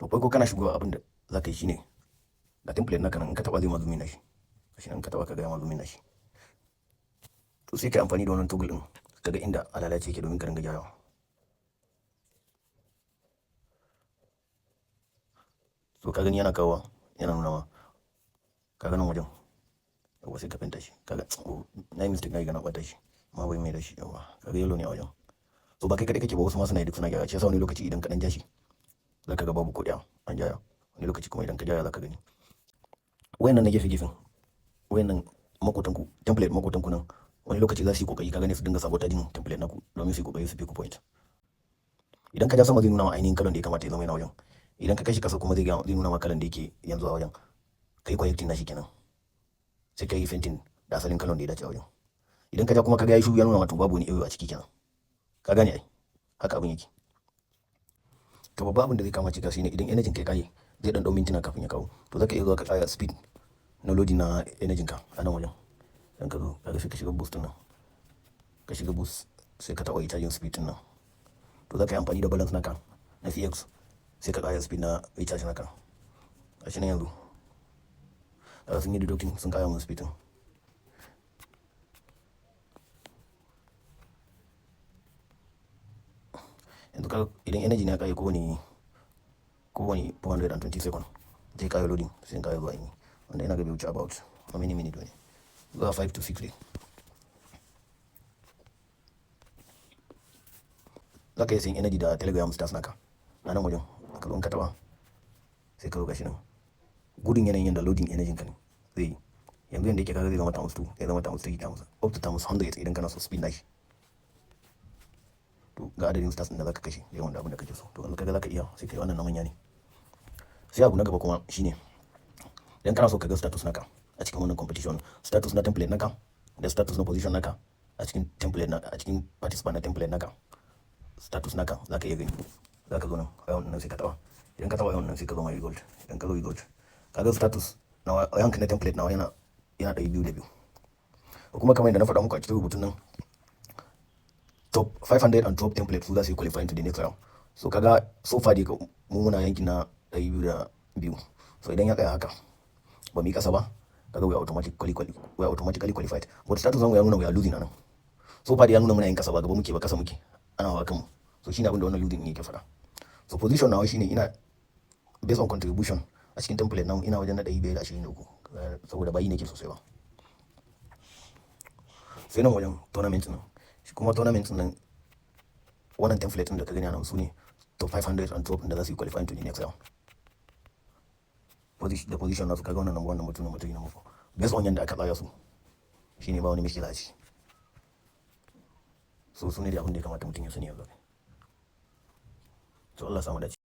To farko kana shigowa abin da za ka yi shine ga template naka nan in ka taba zai ma zoom in nashi, gashi nan in ka taba ka ga ma zoom in nashi. To sai kai amfani da wannan toggle din kaga inda alalace yake domin ka ringa gyarawa. So ka gani yana kawowa yana nuna ma kaga nan wajen yawa sai ka fenta shi kaga na yi mistake na yi gana ɓata shi amma bai mai da shi yawa kaga yellow ne a wajen. So ba kai kaɗai kake ba wasu ma suna yi duk suna gyara shi yasa wani lokaci idan ka ɗan ja shi za ka ga babu ko ɗaya an gyara, wani lokaci kuma idan ka gyara za ka gani. Wayannan na gefe gefen wayannan makotanku template makotanku nan wani lokaci za su yi kokari kaga ne su dinga sabotaging template naku domin su yi kokari su fi ku point. Idan ka ja sama zai nuna ma ainihin kalan da ya kamata ya zama yana wajen, idan ka kai shi kasa kuma zai nuna ma kalan da yake yanzu a wajen, kai correcting nashi kenan sai ka yi fentin da asalin kalan da ya dace a wajen. Idan ka ja kuma ka ga ya shu ya nuna ma to babu wani error a ciki kenan, ka gane ai haka abin yake. To babban abin da zai kama cika shine idan energy kai kare zai dan dau mintuna kafin ya kawo, to zaka iya zuwa ka tsaya speed na loading na energy ka a nan wajen. Dan ka zo kaga sai ka shiga boost nan, ka shiga boost sai ka taɓa recharging speed nan, to zaka yi amfani da balance naka na CX sai ka ƙara speed na recharge naka. Gashi nan yanzu kaga sun yi deducting sun ƙara mun speed din. Yanzu kaga idan energy na ƙare kowane 420 seconds zai ƙara loading sai in ƙara zuwa yi wanda ina ga bai wuce about how many minutes ne zuwa 5 to 6 dai. Za ka iya sayin energy da telegram stars naka a nan wajen ka zo in ka taɓa sai ka zo gashi nan gudun yanayin da loading energy ka ne zai yi yanzu yanda yake kaga zai zama times 2 ya zama times 3 times up to times 100 idan kana so speed nashi. To ga adadin stars da za ka kashe yawan da abin da kake so, to in kaga za ka iya sai kai wannan na manya ne. Sai abu na gaba kuma shine idan kana so ka ga status naka a cikin wannan competition, status na template naka da status na position naka a cikin template naka a cikin participant na template naka, status naka za ka iya gani. Za ka zo nan yawan nan sai ka taɓa, idan ka taɓa yawan nan sai ka zo mai result, idan ka zo result kaga status na rank na template nawa yana 202. Kuma kamar yadda na faɗa muku a cikin rubutun nan top 512 templates su za su yi qualifying to the next round. So kaga so far dai mu muna yankin na 202. So idan ya tsaya haka ba mu yi kasa ba kaga we are automatically qualified, but status namu ya nuna we are losing anan. So far dai ya nuna muna yin kasa ba gaba muke ba kasa muke ana hawa kanmu, so shine abin da wannan losing yake faɗa. So position nawa shine ina based on contribution a cikin template namu ina wajen na 523 saboda bayi nake sosai ba. Sai nan wajen tournament nan shi kuma tournament nan wannan template din da ka gani nan su ne top 512 da za su yi qualifying to the next round. The position nasu kaga wannan number 1 number 2 number 3 number 4 based on yanda aka tsaya su shine ba wani mishkila a ciki. So su ne da abin da ya kamata mutum ya sani yanzu. To Allah samu dace.